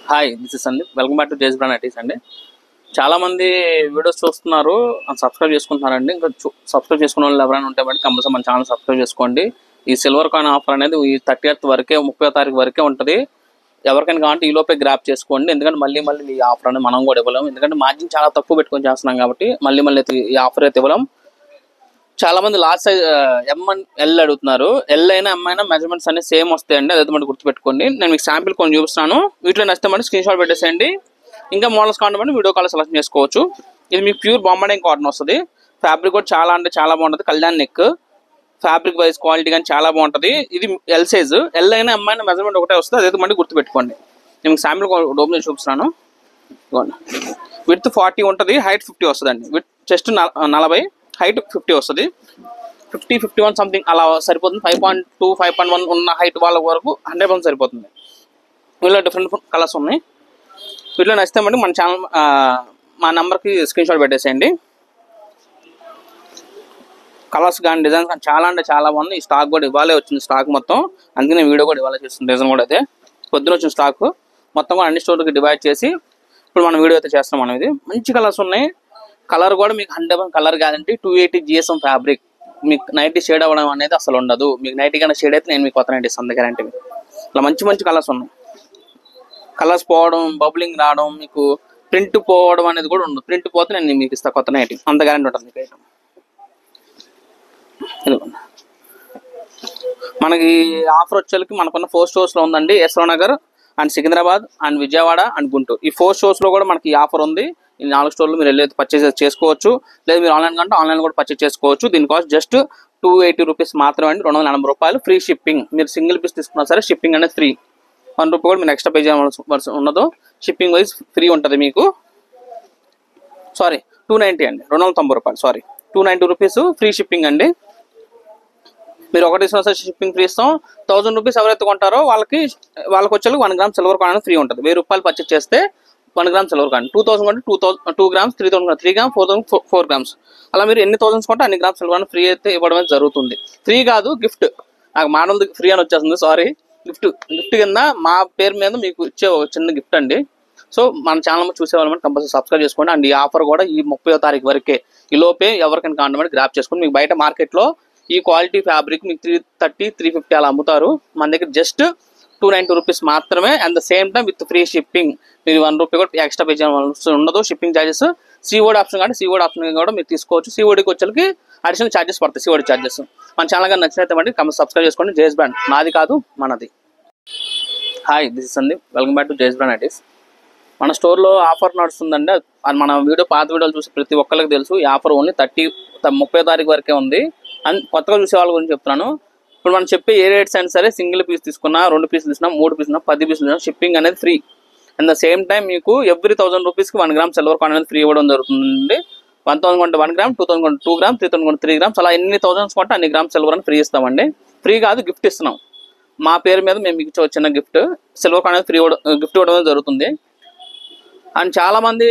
Hi, this is Sandeep. Welcome back to జేస్ brand ITs అండి. చాలా మంది వీడియోస్ చూస్తున్నారు, సబ్స్క్రైబ్ చేసుకుంటున్నారండి. ఇంకా సబ్స్క్రైబ్ చేసుకున్న వాళ్ళు ఎవరైనా ఉంటే బట్టి కంపల్సరీ మన ఛానల్ సబ్స్క్రైబ్ చేసుకోండి. ఈ సిల్వర్ కాయిన్ ఆఫర్ అనేది ఈ 30th వరకే, 30వ తారీఖు వరకే ఉంటుంది. ఎవరికైనా కావాలంటే ఈ లోపే గ్రాప్ చేసుకోండి. ఎందుకంటే మళ్ళీ ఈ ఆఫర్ అనేది మనం కూడా ఇవ్వలేం. ఎందుకంటే మార్జిన్ చాలా తక్కువ పెట్టుకొని చేస్తున్నాం కాబట్టి మళ్ళీ ఈ ఆఫర్ అయితే ఇవ్వలేం. చాలా మంది లార్జ్ సైజ్ ఎల్ అడుగుతున్నారు. ఎల్ అయినా ఎం అయినా మెజర్మెంట్స్ అన్ని సేమ్ వస్తాయండి. అదైతే మనం గుర్తుపెట్టుకోండి. నేను మీకు శాంపిల్ కొన్ని చూపిస్తాను. వీటిలో నచ్చితే మనం స్క్రీన్ షాట్ పెట్టేసేయండి. ఇంకా మోడల్స్ కావాలంటే వీడియో కాల్ సెలెక్ట్ చేసుకోవచ్చు. ఇది మీకు ప్యూర్ బాంబడింగ్ కాటన్ వస్తుంది. ఫ్యాబ్రిక్ కూడా చాలా అంటే చాలా బాగుంటుంది. Kalyan neck fabric wise quality కానీ చాలా బాగుంటుంది. ఇది ఎల్ సైజ్. ఎల్ అయినా ఎం అయినా మెజర్మెంట్ ఒకటే వస్తుంది. అదైతే మళ్ళీ గుర్తుపెట్టుకోండి. నేను శాంపిల్ ఓపెన్ చేసి చూపిస్తున్నాను. విత్ 40 ఉంటుంది, హైట్ 50 వస్తుందండి. విత్ చెస్ట్ 40, హైట్ 50 వస్తుంది. 51 సంథింగ్ అలా సరిపోతుంది. 5.2, 5.1 ఉన్న హైట్ వాళ్ళ వరకు 100% సరిపోతుంది. వీళ్ళలో డిఫరెంట్ కలర్స్ ఉన్నాయి. వీటిలో నచ్చితే మళ్ళీ మన ఛానల్ మా నెంబర్కి స్క్రీన్ షాట్ పెట్టేసేయండి. కలర్స్ కానీ డిజైన్స్ కానీ చాలా అంటే చాలా బాగుంది. ఈ స్టాక్ కూడా ఇవ్వాలే వచ్చింది స్టాక్ మొత్తం. అందుకనే వీడియో కూడా ఇవ్వాలే చేస్తుంది. డిజైన్ కూడా అయితే పొద్దున వచ్చిన స్టాక్ మొత్తం కూడా అన్ని స్టోర్లకి డివైడ్ చేసి ఇప్పుడు మనం వీడియో అయితే చేస్తాం. మనం ఇది మంచి కలర్స్ ఉన్నాయి. కలర్ కూడా మీకు 100% కలర్ గ్యారంటీ. 280 GSM fabric. మీకు నైటీ షేడ్ అవ్వడం అనేది అసలు ఉండదు. మీకు నైటీ కన్నా షేడ్ అయితే నేను మీకు కొత్త నైటీ ఇస్తాను గ్యారంటీ. ఇలా మంచి కలర్స్ ఉన్నాయి. కలర్స్ పోవడం, బబులింగ్ రావడం, మీకు ప్రింట్ పోవడం అనేది కూడా ఉండదు. ప్రింట్ పోతే నేను మీకు ఇస్తాను కొత్త నైటీ. అంత గ్యారంటీ ఉంటుంది మీకు ఐటమ్. మనకి ఆఫర్ వచ్చేకి మనకున్న 4 స్టోర్స్లో ఉందండి. Yashwar Nagar and Secunderabad and Vijayawada and Guntur. ఈ 4 స్టోర్స్లో కూడా మనకి ఆఫర్ ఉంది. ఈ 4 స్టోర్లు మీరు వెళ్ళి పర్చేస్ చేసుకోవచ్చు. లేదా మీరు ఆన్లైన్ కంటే ఆన్లైన్ కూడా పర్చేస్ చేసుకోవచ్చు. దీని కాస్ట్ జస్ట్ 280 రూపీస్ మాత్రమే అండి. 280 రూపాయలు ఫ్రీ షిప్పింగ్. మీరు సింగిల్ పీస్ తీసుకున్నా సరే షిప్పింగ్ అనేది ఫ్రీ. 1 రూపాయి కూడా మీరు ఎక్స్ట్రా పే చేయవలసి ఉండదు. షిప్పింగ్ వైజ్ ఫ్రీ ఉంటుంది మీకు. సారీ, 290 అండి. 290 రూపాయలు. సారీ, 290 రూపీస్ ఫ్రీ షిప్పింగ్ అండి. మీరు ఒకటి తీసుకున్న సరే షిప్పింగ్ ఫ్రీ ఇస్తాం. 1000 రూపీస్ ఎవరైతే కొంటారో వాళ్ళకి వచ్చే 1 గ్రామ్ సిల్వర్ కాయిన్ ఫ్రీ ఉంటుంది. 1000 రూపాయలు పర్చేస్ చేస్తే 1 గ్రామ్ సిల్వర్ కాయిన్. 2000 కొంటే 2 గ్రామ్స్, 3000 3 గ్రామ్, 4000 4 గ్రామ్స్. అలా మీరు ఎన్ని థౌసండ్స్ కొంటే అన్ని గ్రామ్స్ సిల్వర్ కాయిన్ ఫ్రీ అయితే ఇవ్వడం జరుగుతుంది. ఫ్రీ కాదు, గిఫ్ట్. నాకు మోడల్ ఫ్రీ అని వచ్చేస్తుంది. సారీ, గిఫ్ట్ కింద మా పేరు మీద మీకు ఇచ్చే చిన్న గిఫ్ట్ అండి. సో మన ఛానల్ చూసే వాళ్ళని కంపల్సరీ సబ్స్క్రైబ్ చేసుకోండి. అండ్ ఈ ఆఫర్ కూడా ఈ 30వ తారీఖు వరకే. ఈ లోపే ఎవరికైనా కావాలంటే గ్రాప్ చేసుకోండి. మీకు బయట మార్కెట్లో ఈ క్వాలిటీ ఫ్యాబ్రిక్ మీకు 330, 350 అలా అమ్ముతారు. మన దగ్గర జస్ట్ 290 రూపీస్ మాత్రమే. And the same time with free shipping. మీరు 1 రూపీ కూడా ఎక్స్ట్రా పే చేయవలసి ఉండదు. షిప్పింగ్ ఛార్జెస్ సిఓడి ఆప్షన్ కానీ సిఓడి ఆప్షన్ కూడా మీరు తీసుకోవచ్చు. సిఓడికి వచ్చేకి అడిషనల్ ఛార్జెస్ పడతాయి. COD charges. మన ఛానల్ కానీ నచ్చినైతే మళ్ళీ సబ్స్క్రైబ్ చేసుకోండి. జేస్ బ్రాండ్ నాది కాదు, మనది. Hi, this is Sandeep. Welcome back to జేస్ బ్రాండ్ ఐటీస్. మన స్టోర్లో ఆఫర్ నడుస్తుందండి. మన పాత వీడియోలు చూసి ప్రతి ఒక్కరికి తెలుసు. ఈ ఆఫర్ ఓన్లీ 30వ తారీఖు వరకే ఉంది. అండ్ కొత్తగా చూసే వాళ్ళ గురించి చెప్తున్నాను. ఇప్పుడు మనం చెప్పే ఏ రేట్స్ అయినా సరే సింగిల్ పీస్ తీసుకున్నా, 2 పీసులు తీసుకున్నా, 3 పీసులు, 10 పీసులు తీసుకున్నా షిప్పింగ్ అనేది free. And the same time మీకు ఎవ్రీ 1000 రూపీస్కి 1 గ్రామ్ సిల్వర్ కాయిన్ అనేది ఫ్రీ ఇవ్వడం జరుగుతుంది. 1000 కొంటే 1 గ్రామ్, 2000 కొంటే 2 గ్రామ్, 3000 కొంటే 3 గ్రామ్స్. అలా ఎన్ని థౌసండ్స్ కొంటే అన్ని గ్రామ్స్ సిల్వర్ అని ఫ్రీ ఇస్తామండి. ఫ్రీ కాదు, గిఫ్ట్ ఇస్తున్నాం. మా పేరు మీద మేము మీకు చిన్న గిఫ్ట్ సిల్వర్ కాయిన్ అనేది ఫ్రీ గిఫ్ట్ ఇవ్వడం జరుగుతుంది. అండ్ చాలా మంది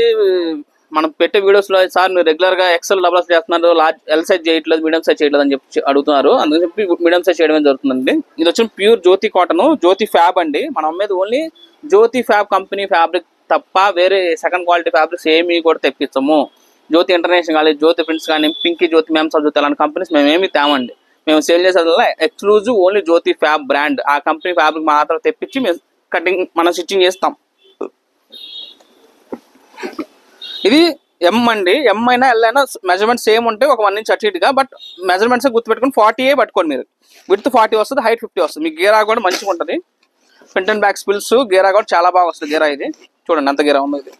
మనం పెట్టే వీడియోస్లో సార్ మీరు రెగ్యులర్గా ఎక్సెల్ డబుల్ చేస్తున్నారు, లార్జ్ ఎల్ సైజ్ చేయట్లేదు, మీడియం సైజ్ చేయట్లేదు అని చెప్పి అడుగుతున్నారు. అందుకని చెప్పి మీడియం సైజ్ చేయడమే జరుగుతుందండి. ఇది వచ్చి ప్యూర్ జ్యోతి కాటన్, జ్యోతి ఫ్యాబ్ అండి. మనం మీద ఓన్లీ జ్యోతి ఫ్యాబ్ కంపెనీ ఫ్యాబ్రిక్ తప్ప వేరే సెకండ్ క్వాలిటీ ఫ్యాబ్రిక్స్ ఏమీ కూడా తెప్పించము. జ్యోతి ఇంటర్నేషనల్ కానీ, జ్యోతి ప్రింట్స్ కానీ, పింకీ జ్యోతి, మేమ్సా జ్యోతి అలాంటి కంపెనీస్ మేమేమి తేమండి. మేము సేల్ చేసేది ఎక్స్క్లూజివ్ ఓన్లీ జ్యోతి ఫ్యాబ్ బ్రాండ్. ఆ కంపెనీ ఫ్యాబ్రిక్ మాత్రం తెప్పించి మేము కటింగ్ మనం స్టిచ్చింగ్ చేస్తాం. ఇది ఎం అండి. ఎం అయినా ఎల్ అయినా మెజర్మెంట్ సేమ్ ఉంటాయి. ఒక 1 ఇంచ్ అటు ఇటుగా. బట్ మెజర్మెంట్స్ గుర్తుపెట్టుకుని 40 పట్టుకోండి మీరు. విత్ 40 వస్తుంది, హైట్ 50 వస్తుంది. మీకు గేరా కూడా మంచిగా ఉంటుంది. ఫ్రంట్ అండ్ బ్యాక్ స్పిల్స్ గేరా కూడా చాలా బాగా వస్తుంది. గేరా ఇది చూడండి ఎంత గేరా ఉందో. ఇది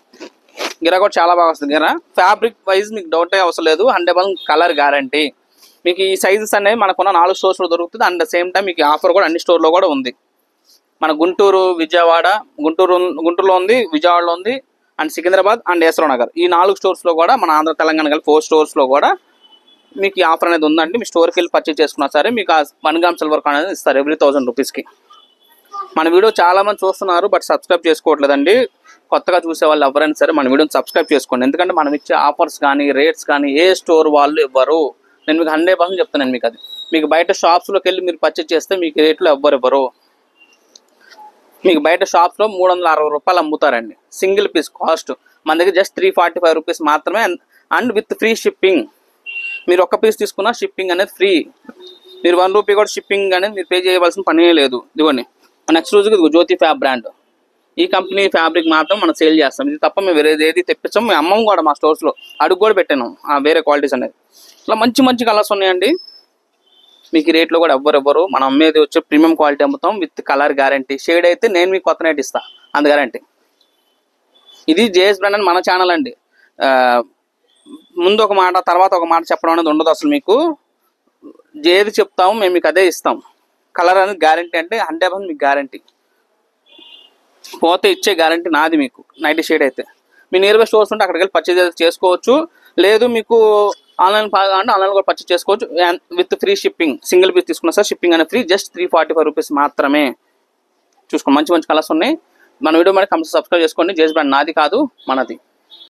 గేరా కూడా చాలా బాగా వస్తుంది. గేరా ఫ్యాబ్రిక్ వైజ్ మీకు డౌట్ అవసరం లేదు. 100% కలర్ గ్యారంటీ. మీకు ఈ సైజెస్ అనేవి మనకున్న 4 స్టోర్స్లో దొరుకుతుంది. అండ్ ద సేమ్ టైం మీకు ఆఫర్ కూడా అన్ని స్టోర్లో కూడా ఉంది. మన గుంటూరు, విజయవాడ, గుంటూరులో ఉంది, విజయవాడలో ఉంది, అండ్ సికింద్రాబాద్ అండ్ యశ్వర్ నగర్. ఈ 4 స్టోర్స్లో కూడా మన ఆంధ్ర తెలంగాణ కలిపి 4 స్టోర్స్లో కూడా మీకు ఈ ఆఫర్ అనేది ఉందండి. మీ స్టోర్కి వెళ్ళి పర్చేస్ చేసుకున్నా సరే మీకు 1 గ్రామ్ సిల్వర్ కాయిన్ అనేది ఇస్తారు ఎవ్రీ 1000 రూపీస్కి. మన వీడియో చాలా మంది చూస్తున్నారు బట్ సబ్స్క్రైబ్ చేసుకోవట్లేదండి. కొత్తగా చూసే వాళ్ళు ఎవరైనా సరే మన వీడియోని సబ్స్క్రైబ్ చేసుకోండి. ఎందుకంటే మనం ఇచ్చే ఆఫర్స్ కానీ రేట్స్ కానీ ఏ స్టోర్ వాళ్ళు ఇవ్వరు. నేను మీకు 100% చెప్తాను. మీకు అది మీకు బయట షాప్స్లోకి వెళ్ళి మీరు పర్చేస్ చేస్తే మీకు రేట్లు ఇవ్వరు. మీకు బయట షాప్స్లో 360 రూపాయలు అమ్ముతారండి సింగిల్ పీస్ కాస్ట్. మన దగ్గర జస్ట్ 345 రూపీస్ మాత్రమే, అండ్ విత్ ఫ్రీ షిప్పింగ్. మీరు ఒక్క పీస్ తీసుకున్నా షిప్పింగ్ అనేది ఫ్రీ. మీరు 1 రూపీ కూడా షిప్పింగ్ అనేది మీరు పే చేయవలసిన పనే లేదు. ఇదిగోండి మన ఎక్స్క్లూజివ్గా ఇది జ్యోతి ఫ్యాబ్ బ్రాండ్. ఈ కంపెనీ ఫ్యాబ్రిక్ మాత్రం మనం సేల్ చేస్తాం. ఇది తప్ప మేము వేరేది ఏది తెప్పించాం. మేము అమ్మం కూడా మా స్టోర్స్లో అడుగు కూడా పెట్టాను వేరే క్వాలిటీస్ అనేది. ఇలా మంచి మంచి కలర్స్ ఉన్నాయండి. మీకు ఈ రేట్లో కూడా ఎవ్వరు మనం అమ్మేది వచ్చే ప్రీమియం క్వాలిటీ అమ్ముతాం విత్ కలర్ గ్యారంటీ. షేడ్ అయితే నేను మీకు కొత్త నైట్ ఇస్తాను, అంత గ్యారంటీ. ఇది జేఎస్ బ్రాండ్ అని మన ఛానల్ అండి. ముందు ఒక మాట తర్వాత ఒక మాట చెప్పడం అనేది ఉండదు అసలు. మీకు ఏది చెప్తాము మేము మీకు అదే ఇస్తాం. కలర్ అనేది గ్యారంటీ అంటే 100% మీకు గ్యారంటీ. పోతే ఇచ్చే గ్యారంటీ నాది మీకు. నైటీ షేడ్ అయితే మీ నియర్ బై స్టోర్స్ ఉంటే అక్కడికి వెళ్ళి పర్చేజ్ చేసుకోవచ్చు. లేదు మీకు ఆన్లైన్ అంటే ఆన్లైన్ కూడా పర్చేజ్ చేసుకోవచ్చు with free shipping. Single piece తీసుకున్నా సార్ షిప్పింగ్ అనేది ఫ్రీ. జస్ట్ 345 రూపీస్ మాత్రమే. చూసుకోండి మంచి మంచి కలర్స్ ఉన్నాయి. మన వీడియో మరి కంపల్సరీ సబ్స్క్రైబ్ చేసుకోండి. జేఎస్ బ్రాండ్ నాది కాదు, మనది.